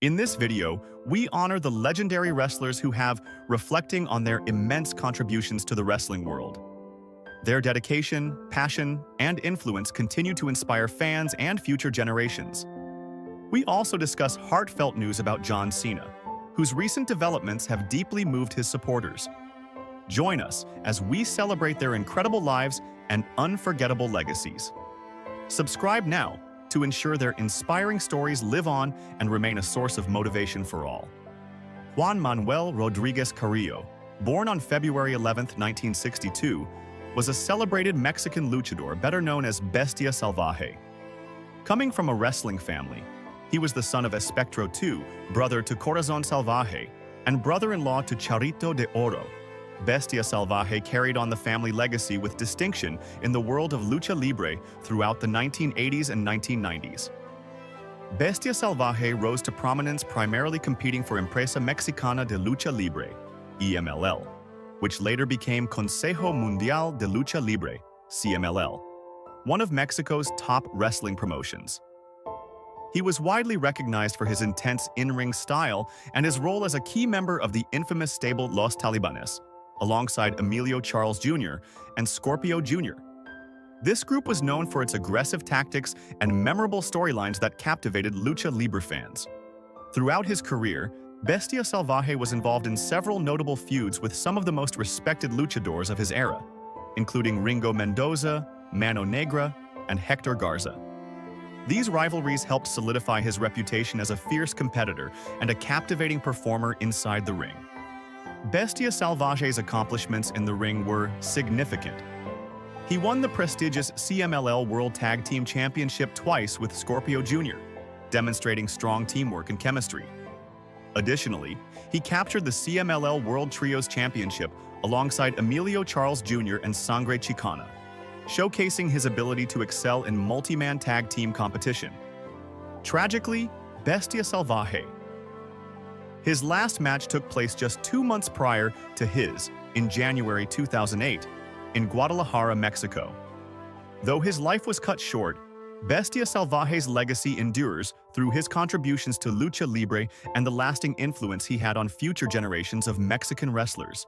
In this video, we honor the legendary wrestlers who have reflecting on their immense contributions to the wrestling world. Their dedication, passion, and influence continue to inspire fans and future generations. We also discuss heartfelt news about John Cena, whose recent developments have deeply moved his supporters. Join us as we celebrate their incredible lives and unforgettable legacies. Subscribe now to ensure their inspiring stories live on and remain a source of motivation for all. Juan Manuel Rodriguez Carrillo, born on February 11, 1962, was a celebrated Mexican luchador better known as Bestia Salvaje. Coming from a wrestling family, he was the son of Espectro II, brother to Corazon Salvaje, and brother-in-law to Charrito de Oro. Bestia Salvaje carried on the family legacy with distinction in the world of lucha libre throughout the 1980s and 1990s. Bestia Salvaje rose to prominence primarily competing for Empresa Mexicana de Lucha Libre, EMLL, which later became Consejo Mundial de Lucha Libre, CMLL, one of Mexico's top wrestling promotions. He was widely recognized for his intense in-ring style and his role as a key member of the infamous stable Los Talibanes, alongside Emilio Charles Jr. and Scorpio Jr. This group was known for its aggressive tactics and memorable storylines that captivated lucha libre fans. Throughout his career, Bestia Salvaje was involved in several notable feuds with some of the most respected luchadors of his era, including Ringo Mendoza, Mano Negra, and Hector Garza. These rivalries helped solidify his reputation as a fierce competitor and a captivating performer inside the ring. Bestia Salvaje's accomplishments in the ring were significant. He won the prestigious CMLL World Tag Team Championship twice with Scorpio Jr., demonstrating strong teamwork and chemistry. Additionally, he captured the CMLL World Trios Championship alongside Emilio Charles Jr. and Sangre Chicana, showcasing his ability to excel in multi-man tag team competition. Tragically, Bestia Salvaje. His last match took place just 2 months prior to his, in January 2008, in Guadalajara, Mexico. Though his life was cut short, Bestia Salvaje's legacy endures through his contributions to lucha libre and the lasting influence he had on future generations of Mexican wrestlers.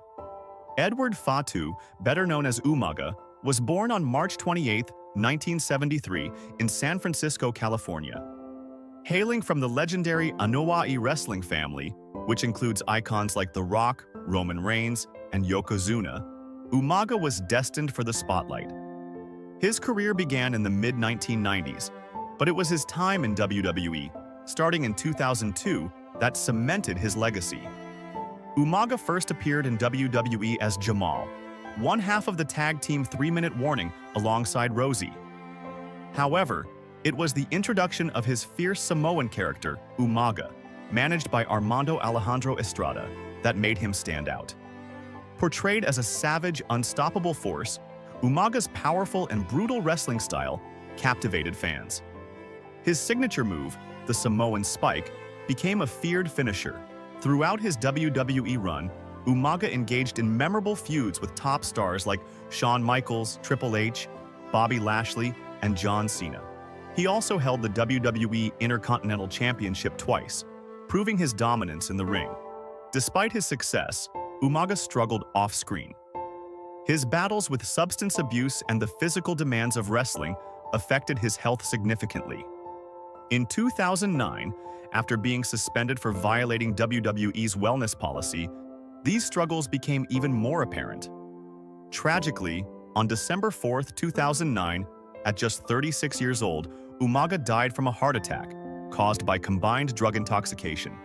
Edward Fatu, better known as Umaga, was born on March 28, 1973, in San Francisco, California. Hailing from the legendary Anoa'i wrestling family, which includes icons like The Rock, Roman Reigns, and Yokozuna, Umaga was destined for the spotlight. His career began in the mid-1990s, but it was his time in WWE, starting in 2002, that cemented his legacy. Umaga first appeared in WWE as Jamal, one half of the tag team 3-Minute Warning alongside Rosie. However, it was the introduction of his fierce Samoan character, Umaga, managed by Armando Alejandro Estrada, that made him stand out. Portrayed as a savage, unstoppable force, Umaga's powerful and brutal wrestling style captivated fans. His signature move, the Samoan Spike, became a feared finisher. Throughout his WWE run, Umaga engaged in memorable feuds with top stars like Shawn Michaels, Triple H, Bobby Lashley, and John Cena. He also held the WWE Intercontinental Championship twice, proving his dominance in the ring. Despite his success, Umaga struggled off-screen. His battles with substance abuse and the physical demands of wrestling affected his health significantly. In 2009, after being suspended for violating WWE's wellness policy, these struggles became even more apparent. Tragically, on December 4, 2009, at just 36 years old, Umaga died from a heart attack caused by combined drug intoxication.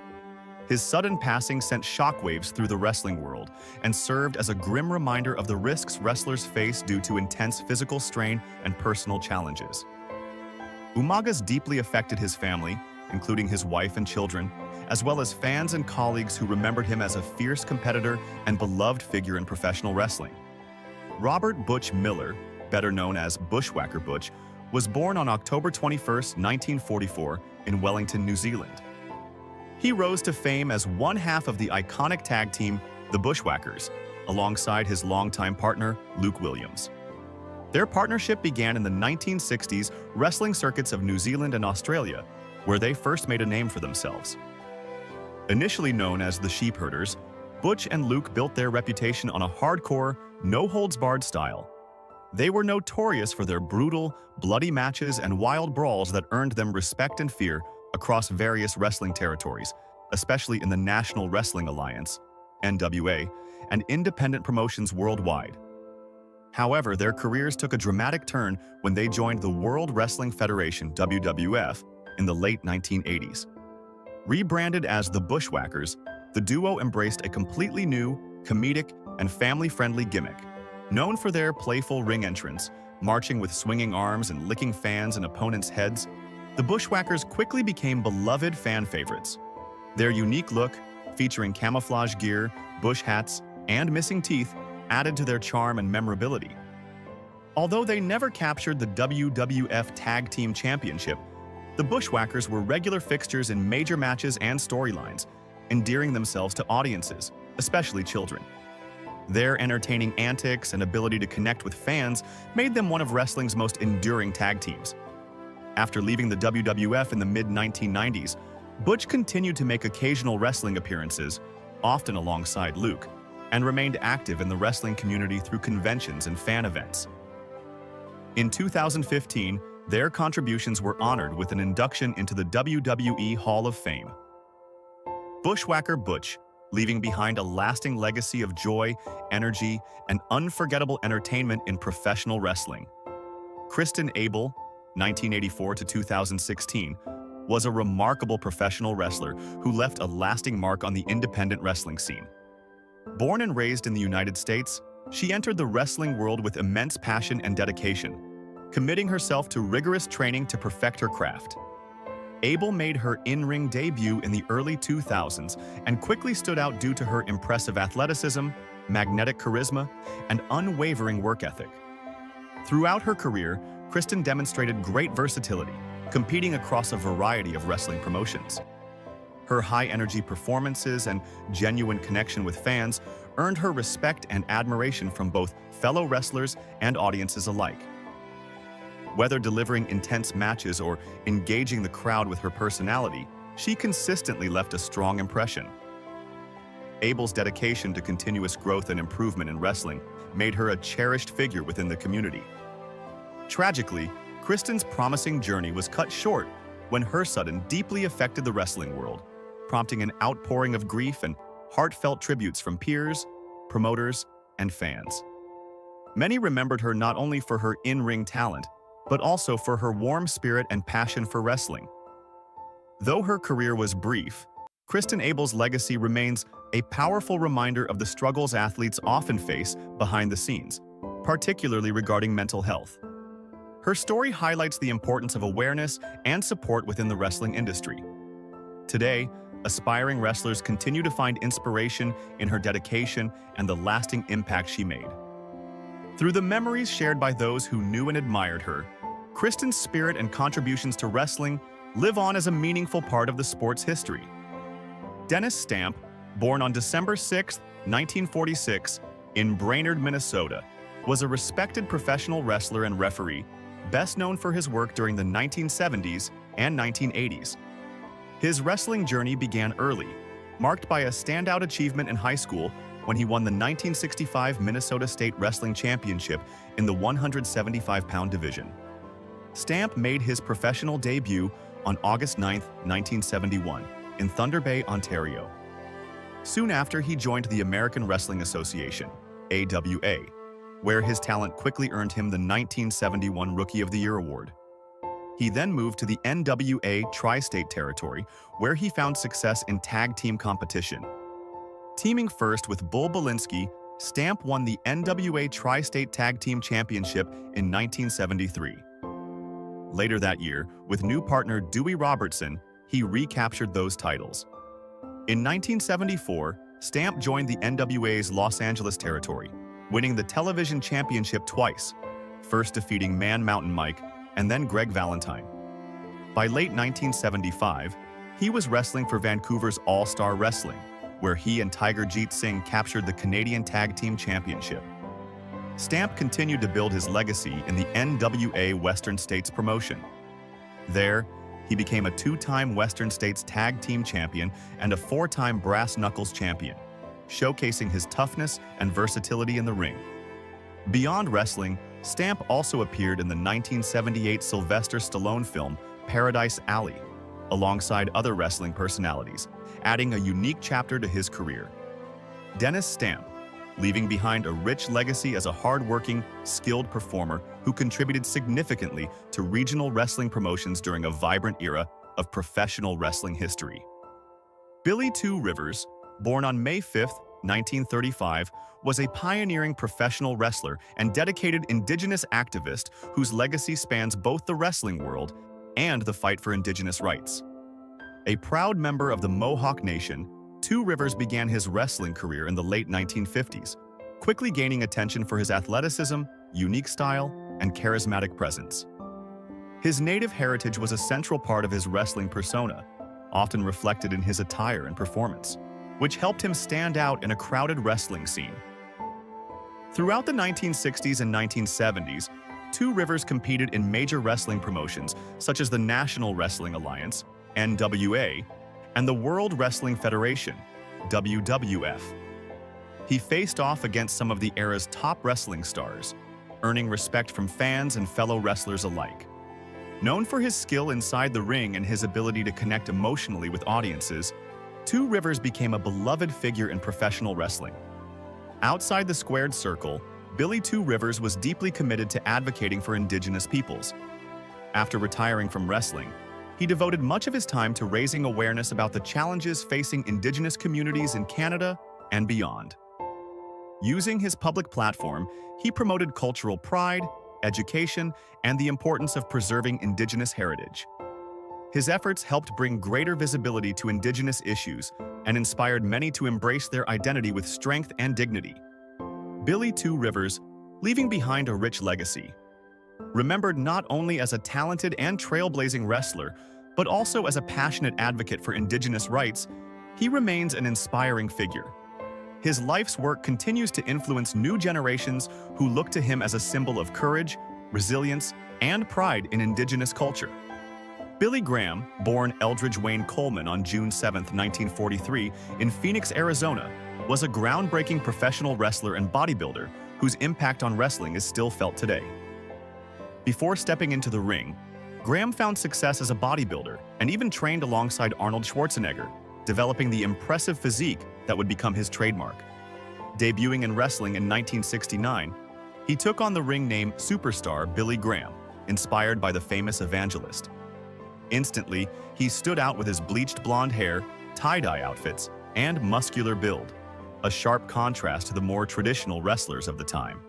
His sudden passing sent shockwaves through the wrestling world and served as a grim reminder of the risks wrestlers face due to intense physical strain and personal challenges. Umaga's deeply affected his family, including his wife and children, as well as fans and colleagues who remembered him as a fierce competitor and beloved figure in professional wrestling. Robert Butch Miller, better known as Bushwhacker Butch, was born on October 21, 1944, in Wellington, New Zealand. He rose to fame as one half of the iconic tag team, the Bushwhackers, alongside his longtime partner, Luke Williams. Their partnership began in the 1960s wrestling circuits of New Zealand and Australia, where they first made a name for themselves. Initially known as the Sheepherders, Butch and Luke built their reputation on a hardcore, no-holds-barred style. They were notorious for their brutal, bloody matches and wild brawls that earned them respect and fear across various wrestling territories, especially in the National Wrestling Alliance, NWA, and independent promotions worldwide. However, their careers took a dramatic turn when they joined the World Wrestling Federation, WWF, in the late 1980s. Rebranded as the Bushwhackers, the duo embraced a completely new, comedic, and family-friendly gimmick. Known for their playful ring entrance, marching with swinging arms and licking fans and opponents' heads, the Bushwhackers quickly became beloved fan favorites. Their unique look, featuring camouflage gear, bush hats, and missing teeth, added to their charm and memorability. Although they never captured the WWF Tag Team Championship, the Bushwhackers were regular fixtures in major matches and storylines, endearing themselves to audiences, especially children. Their entertaining antics and ability to connect with fans made them one of wrestling's most enduring tag teams. After leaving the WWF in the mid-1990s, Butch continued to make occasional wrestling appearances, often alongside Luke, and remained active in the wrestling community through conventions and fan events. In 2015, their contributions were honored with an induction into the WWE Hall of Fame. Bushwhacker Butch, leaving behind a lasting legacy of joy, energy, and unforgettable entertainment in professional wrestling. Kristen Abel, 1984 to 2016, was a remarkable professional wrestler who left a lasting mark on the independent wrestling scene. Born and raised in the United States, she entered the wrestling world with immense passion and dedication, committing herself to rigorous training to perfect her craft. Abel made her in-ring debut in the early 2000s and quickly stood out due to her impressive athleticism, magnetic charisma, and unwavering work ethic. Throughout her career, Kristen demonstrated great versatility, competing across a variety of wrestling promotions. Her high-energy performances and genuine connection with fans earned her respect and admiration from both fellow wrestlers and audiences alike. Whether delivering intense matches or engaging the crowd with her personality, she consistently left a strong impression. Abel's dedication to continuous growth and improvement in wrestling made her a cherished figure within the community. Tragically, Kristen's promising journey was cut short when her sudden deeply affected the wrestling world, prompting an outpouring of grief and heartfelt tributes from peers, promoters, and fans. Many remembered her not only for her in-ring talent, but also for her warm spirit and passion for wrestling. Though her career was brief, Kristen Abel's legacy remains a powerful reminder of the struggles athletes often face behind the scenes, particularly regarding mental health. Her story highlights the importance of awareness and support within the wrestling industry. Today, aspiring wrestlers continue to find inspiration in her dedication and the lasting impact she made. Through the memories shared by those who knew and admired her, Kristen's spirit and contributions to wrestling live on as a meaningful part of the sport's history. Dennis Stamp, born on December 6, 1946, in Brainerd, Minnesota, was a respected professional wrestler and referee, best known for his work during the 1970s and 1980s. His wrestling journey began early, marked by a standout achievement in high school when he won the 1965 Minnesota State Wrestling Championship in the 175-pound division. Stamp made his professional debut on August 9, 1971, in Thunder Bay, Ontario. Soon after, he joined the American Wrestling Association, AWA, where his talent quickly earned him the 1971 Rookie of the Year award. He then moved to the NWA Tri-State Territory, where he found success in tag team competition. Teaming first with Bull Belinsky, Stamp won the NWA Tri-State Tag Team Championship in 1973. Later that year, with new partner Dewey Robertson, he recaptured those titles. In 1974, Stamp joined the NWA's Los Angeles territory, winning the television championship twice, first defeating Man Mountain Mike and then Greg Valentine. By late 1975, he was wrestling for Vancouver's All-Star Wrestling, where he and Tiger Jeet Singh captured the Canadian Tag Team Championship. Stamp continued to build his legacy in the NWA Western States promotion. There, He became a two-time Western States Tag Team Champion and a four-time Brass Knuckles Champion, showcasing his toughness and versatility in the ring. Beyond wrestling, Stamp also appeared in the 1978 Sylvester Stallone film Paradise Alley, alongside other wrestling personalities, adding a unique chapter to his career. Dennis Stamp, leaving behind a rich legacy as a hard-working, skilled performer who contributed significantly to regional wrestling promotions during a vibrant era of professional wrestling history. Billy Two Rivers, born on May 5, 1935, was a pioneering professional wrestler and dedicated indigenous activist whose legacy spans both the wrestling world and the fight for indigenous rights. A proud member of the Mohawk Nation, Two Rivers began his wrestling career in the late 1950s, quickly gaining attention for his athleticism, unique style, and charismatic presence. His native heritage was a central part of his wrestling persona, often reflected in his attire and performance, which helped him stand out in a crowded wrestling scene. Throughout the 1960s and 1970s, Two Rivers competed in major wrestling promotions such as the National Wrestling Alliance, NWA, and the World Wrestling Federation, WWF. He faced off against some of the era's top wrestling stars, earning respect from fans and fellow wrestlers alike. Known for his skill inside the ring and his ability to connect emotionally with audiences, Two Rivers became a beloved figure in professional wrestling. Outside the squared circle, Billy Two Rivers was deeply committed to advocating for indigenous peoples. After retiring from wrestling, he devoted much of his time to raising awareness about the challenges facing indigenous communities in Canada and beyond. Using his public platform, he promoted cultural pride, education, and the importance of preserving indigenous heritage. His efforts helped bring greater visibility to indigenous issues and inspired many to embrace their identity with strength and dignity. Billy Two Rivers, leaving behind a rich legacy, remembered not only as a talented and trailblazing wrestler, but also as a passionate advocate for indigenous rights, he remains an inspiring figure. His life's work continues to influence new generations who look to him as a symbol of courage, resilience, and pride in indigenous culture. Billy Graham, born Eldridge Wayne Coleman on June 7, 1943, in Phoenix, Arizona, was a groundbreaking professional wrestler and bodybuilder whose impact on wrestling is still felt today. Before stepping into the ring, Graham found success as a bodybuilder and even trained alongside Arnold Schwarzenegger, developing the impressive physique that would become his trademark. Debuting in wrestling in 1969, he took on the ring name Superstar Billy Graham, inspired by the famous evangelist. Instantly, he stood out with his bleached blonde hair, tie-dye outfits, and muscular build, a sharp contrast to the more traditional wrestlers of the time.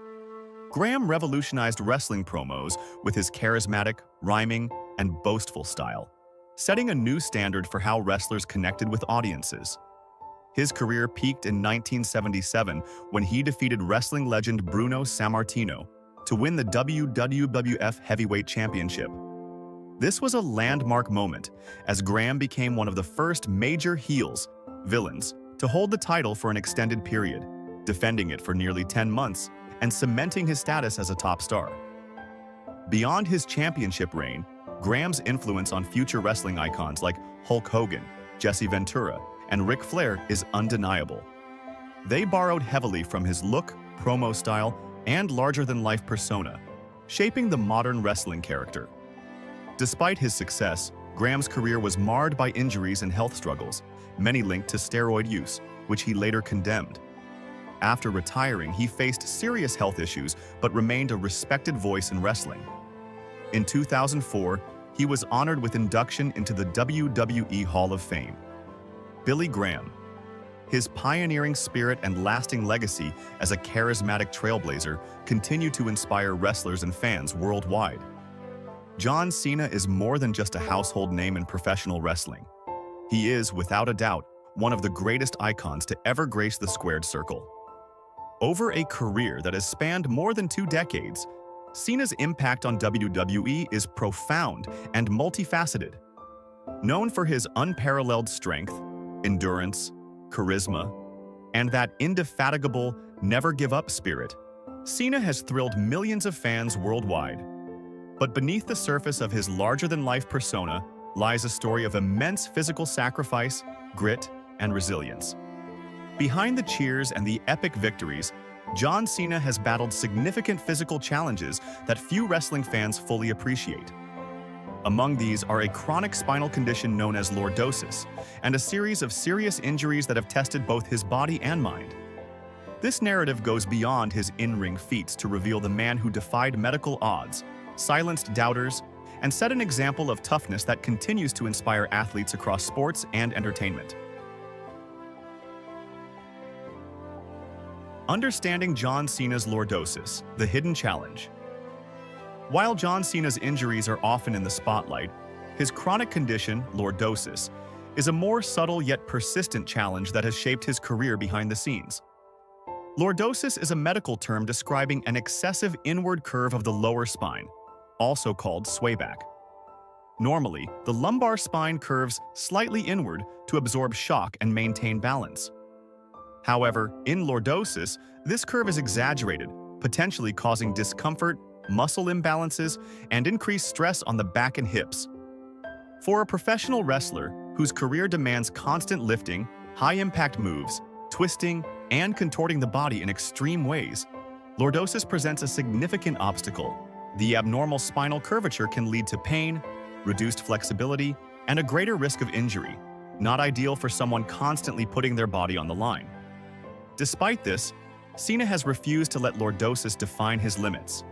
Graham revolutionized wrestling promos with his charismatic, rhyming, and boastful style, setting a new standard for how wrestlers connected with audiences. His career peaked in 1977 when he defeated wrestling legend Bruno Sammartino to win the WWF Heavyweight Championship. This was a landmark moment, as Graham became one of the first major villains, to hold the title for an extended period, defending it for nearly 10 months and cementing his status as a top star. Beyond his championship reign, Graham's influence on future wrestling icons like Hulk Hogan, Jesse Ventura, and Ric Flair is undeniable. They borrowed heavily from his look, promo style, and larger-than-life persona, shaping the modern wrestling character. Despite his success, Graham's career was marred by injuries and health struggles, many linked to steroid use, which he later condemned. After retiring, he faced serious health issues but remained a respected voice in wrestling. In 2004, he was honored with induction into the WWE Hall of Fame. Billy Graham. His pioneering spirit and lasting legacy as a charismatic trailblazer continue to inspire wrestlers and fans worldwide. John Cena is more than just a household name in professional wrestling. He is, without a doubt, one of the greatest icons to ever grace the squared circle. Over a career that has spanned more than 2 decades, Cena's impact on WWE is profound and multifaceted. Known for his unparalleled strength, endurance, charisma, and that indefatigable, never-give-up spirit, Cena has thrilled millions of fans worldwide. But beneath the surface of his larger-than-life persona, lies a story of immense physical sacrifice, grit, and resilience. Behind the cheers and the epic victories, John Cena has battled significant physical challenges that few wrestling fans fully appreciate. Among these are a chronic spinal condition known as lordosis and a series of serious injuries that have tested both his body and mind. This narrative goes beyond his in-ring feats to reveal the man who defied medical odds, silenced doubters, and set an example of toughness that continues to inspire athletes across sports and entertainment. Understanding John Cena's lordosis, the hidden challenge. While John Cena's injuries are often in the spotlight, his chronic condition, lordosis, is a more subtle yet persistent challenge that has shaped his career behind the scenes. Lordosis is a medical term describing an excessive inward curve of the lower spine, also called swayback. Normally, the lumbar spine curves slightly inward to absorb shock and maintain balance. However, in lordosis, this curve is exaggerated, potentially causing discomfort, muscle imbalances, and increased stress on the back and hips. For a professional wrestler whose career demands constant lifting, high-impact moves, twisting, and contorting the body in extreme ways, lordosis presents a significant obstacle. The abnormal spinal curvature can lead to pain, reduced flexibility, and a greater risk of injury, not ideal for someone constantly putting their body on the line. Despite this, Cena has refused to let lordosis define his limits.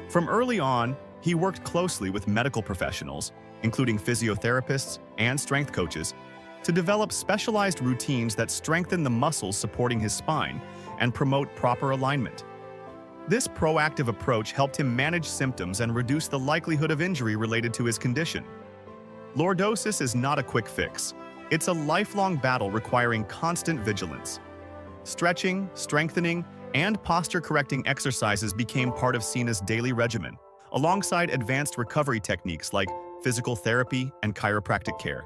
From early on, he worked closely with medical professionals, including physiotherapists and strength coaches, to develop specialized routines that strengthen the muscles supporting his spine and promote proper alignment. This proactive approach helped him manage symptoms and reduce the likelihood of injury related to his condition. Lordosis is not a quick fix. It's a lifelong battle requiring constant vigilance. Stretching, strengthening, and posture-correcting exercises became part of Cena's daily regimen, alongside advanced recovery techniques like physical therapy and chiropractic care.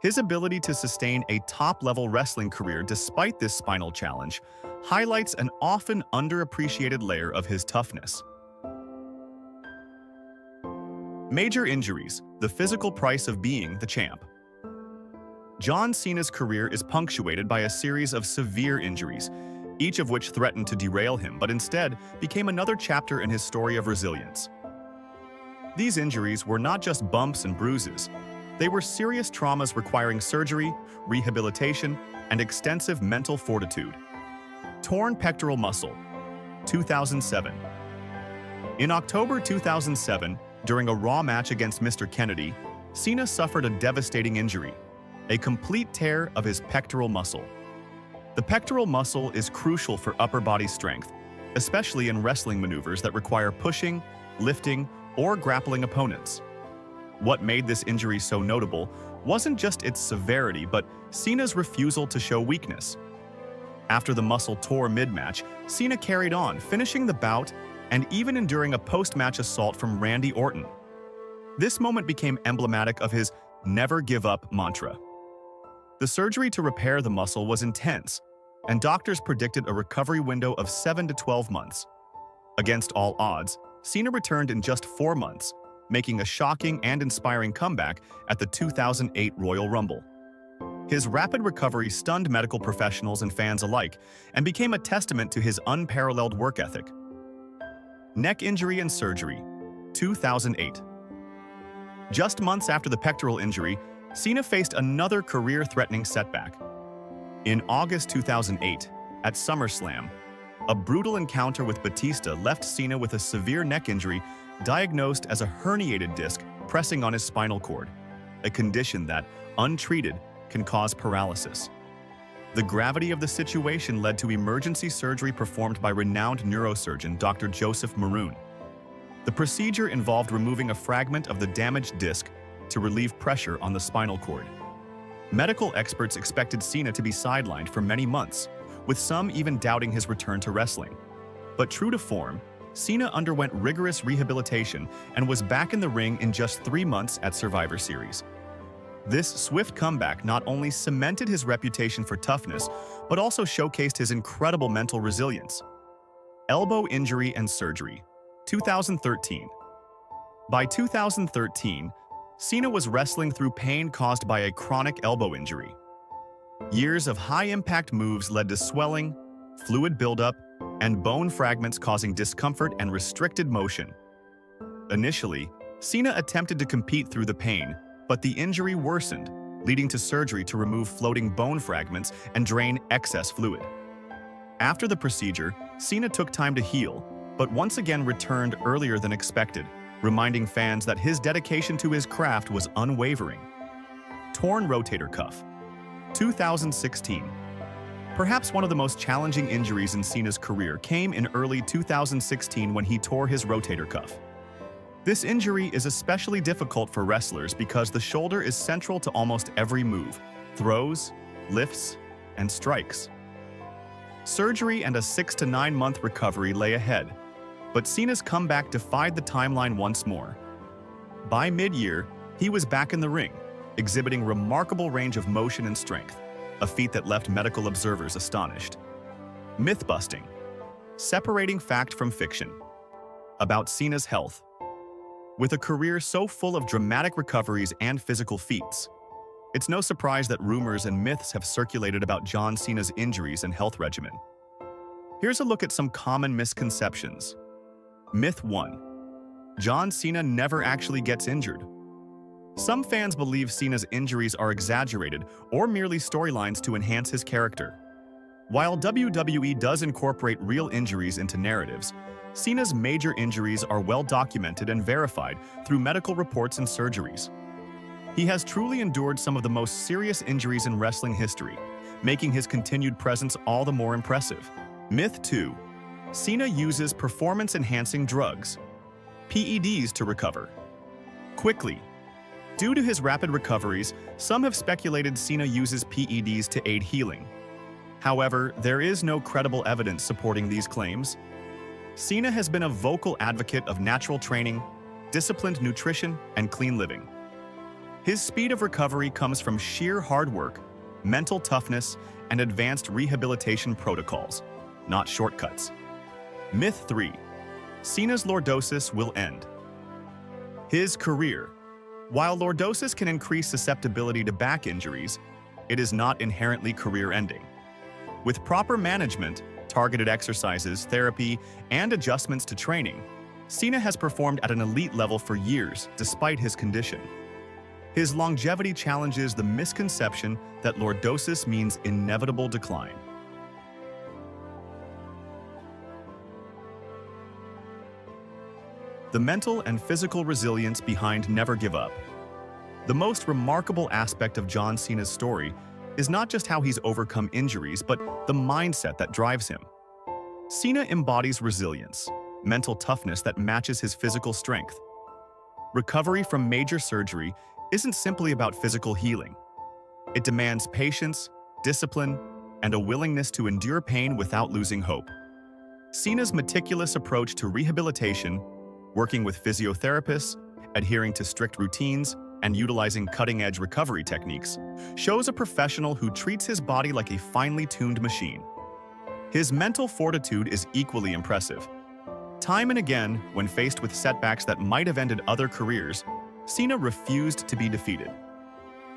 His ability to sustain a top-level wrestling career despite this spinal challenge highlights an often underappreciated layer of his toughness. Major injuries, the physical price of being the champ. John Cena's career is punctuated by a series of severe injuries, each of which threatened to derail him but instead became another chapter in his story of resilience. These injuries were not just bumps and bruises. They were serious traumas requiring surgery, rehabilitation, and extensive mental fortitude. Torn pectoral muscle, 2007. In October 2007, during a Raw match against Mr. Kennedy, Cena suffered a devastating injury, a complete tear of his pectoral muscle. The pectoral muscle is crucial for upper body strength, especially in wrestling maneuvers that require pushing, lifting, or grappling opponents. What made this injury so notable wasn't just its severity, but Cena's refusal to show weakness. After the muscle tore mid-match, Cena carried on, finishing the bout and even enduring a post-match assault from Randy Orton. This moment became emblematic of his "never give up" mantra. The surgery to repair the muscle was intense, and doctors predicted a recovery window of 7 to 12 months. Against all odds, Cena returned in just 4 months, making a shocking and inspiring comeback at the 2008 Royal Rumble. His rapid recovery stunned medical professionals and fans alike and became a testament to his unparalleled work ethic. Neck injury and surgery, 2008. Just months after the pectoral injury, Cena faced another career-threatening setback. In August 2008, at SummerSlam, a brutal encounter with Batista left Cena with a severe neck injury diagnosed as a herniated disc pressing on his spinal cord, a condition that, untreated, can cause paralysis. The gravity of the situation led to emergency surgery performed by renowned neurosurgeon Dr. Joseph Maroon. The procedure involved removing a fragment of the damaged disc to relieve pressure on the spinal cord. Medical experts expected Cena to be sidelined for many months, with some even doubting his return to wrestling. But true to form, Cena underwent rigorous rehabilitation and was back in the ring in just 3 months at Survivor Series. This swift comeback not only cemented his reputation for toughness, but also showcased his incredible mental resilience. Elbow injury and surgery, 2013. By 2013, Cena was wrestling through pain caused by a chronic elbow injury. Years of high-impact moves led to swelling, fluid buildup, and bone fragments causing discomfort and restricted motion. Initially, Cena attempted to compete through the pain, but the injury worsened, leading to surgery to remove floating bone fragments and drain excess fluid. After the procedure, Cena took time to heal, but once again returned earlier than expected, reminding fans that his dedication to his craft was unwavering. Torn rotator cuff. 2016. Perhaps one of the most challenging injuries in Cena's career came in early 2016 when he tore his rotator cuff. This injury is especially difficult for wrestlers because the shoulder is central to almost every move, throws, lifts, and strikes. Surgery and a 6 to 9 month recovery lay ahead, but Cena's comeback defied the timeline once more. By mid-year, he was back in the ring, exhibiting remarkable range of motion and strength, a feat that left medical observers astonished. Myth-busting. Separating fact from fiction. About Cena's health. With a career so full of dramatic recoveries and physical feats, it's no surprise that rumors and myths have circulated about John Cena's injuries and health regimen. Here's a look at some common misconceptions. Myth 1. John Cena never actually gets injured. Some fans believe Cena's injuries are exaggerated or merely storylines to enhance his character. While WWE does incorporate real injuries into narratives, Cena's major injuries are well documented and verified through medical reports and surgeries. He has truly endured some of the most serious injuries in wrestling history, making his continued presence all the more impressive. Myth 2. Cena uses performance-enhancing drugs, PEDs, to recover quickly. Due to his rapid recoveries, some have speculated Cena uses PEDs to aid healing. However, there is no credible evidence supporting these claims. Cena has been a vocal advocate of natural training, disciplined nutrition, and clean living. His speed of recovery comes from sheer hard work, mental toughness, and advanced rehabilitation protocols, not shortcuts. Myth 3. Cena's lordosis will end. His career. While lordosis can increase susceptibility to back injuries, it is not inherently career-ending. With proper management, targeted exercises, therapy, and adjustments to training, Cena has performed at an elite level for years despite his condition. His longevity challenges the misconception that lordosis means inevitable decline. The mental and physical resilience behind Never Give Up. The most remarkable aspect of John Cena's story is not just how he's overcome injuries, but the mindset that drives him. Cena embodies resilience, mental toughness that matches his physical strength. Recovery from major surgery isn't simply about physical healing. It demands patience, discipline, and a willingness to endure pain without losing hope. Cena's meticulous approach to rehabilitation, working with physiotherapists, adhering to strict routines, and utilizing cutting-edge recovery techniques, shows a professional who treats his body like a finely tuned machine. His mental fortitude is equally impressive. Time and again, when faced with setbacks that might have ended other careers, Cena refused to be defeated.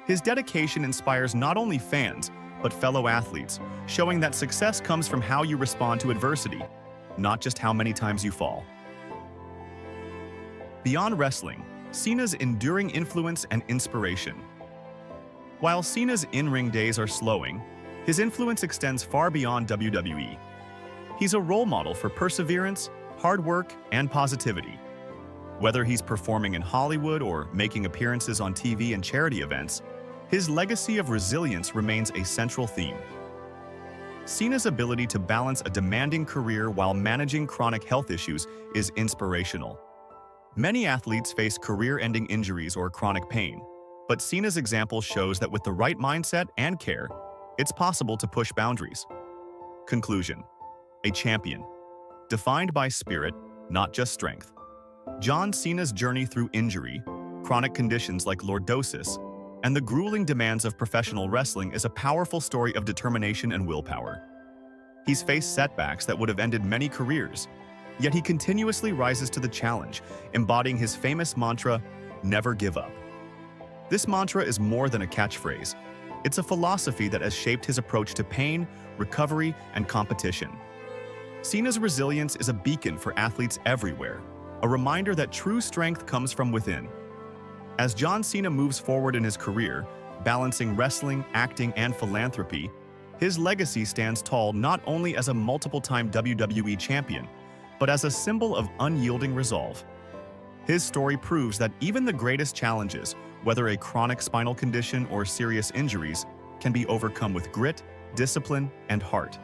His dedication inspires not only fans, but fellow athletes, showing that success comes from how you respond to adversity, not just how many times you fall. Beyond wrestling, Cena's enduring influence and inspiration. While Cena's in-ring days are slowing, his influence extends far beyond WWE. He's a role model for perseverance, hard work, and positivity. Whether he's performing in Hollywood or making appearances on TV and charity events, his legacy of resilience remains a central theme. Cena's ability to balance a demanding career while managing chronic health issues is inspirational. Many athletes face career-ending injuries or chronic pain, but Cena's example shows that with the right mindset and care, it's possible to push boundaries. Conclusion: a champion, defined by spirit, not just strength. John Cena's journey through injury, chronic conditions like lordosis, and the grueling demands of professional wrestling is a powerful story of determination and willpower. He's faced setbacks that would have ended many careers, yet he continuously rises to the challenge, embodying his famous mantra, "Never give up." This mantra is more than a catchphrase. It's a philosophy that has shaped his approach to pain, recovery, and competition. Cena's resilience is a beacon for athletes everywhere, a reminder that true strength comes from within. As John Cena moves forward in his career, balancing wrestling, acting, and philanthropy, his legacy stands tall not only as a multiple-time WWE champion, but as a symbol of unyielding resolve. His story proves that even the greatest challenges, whether a chronic spinal condition or serious injuries, can be overcome with grit, discipline, and heart.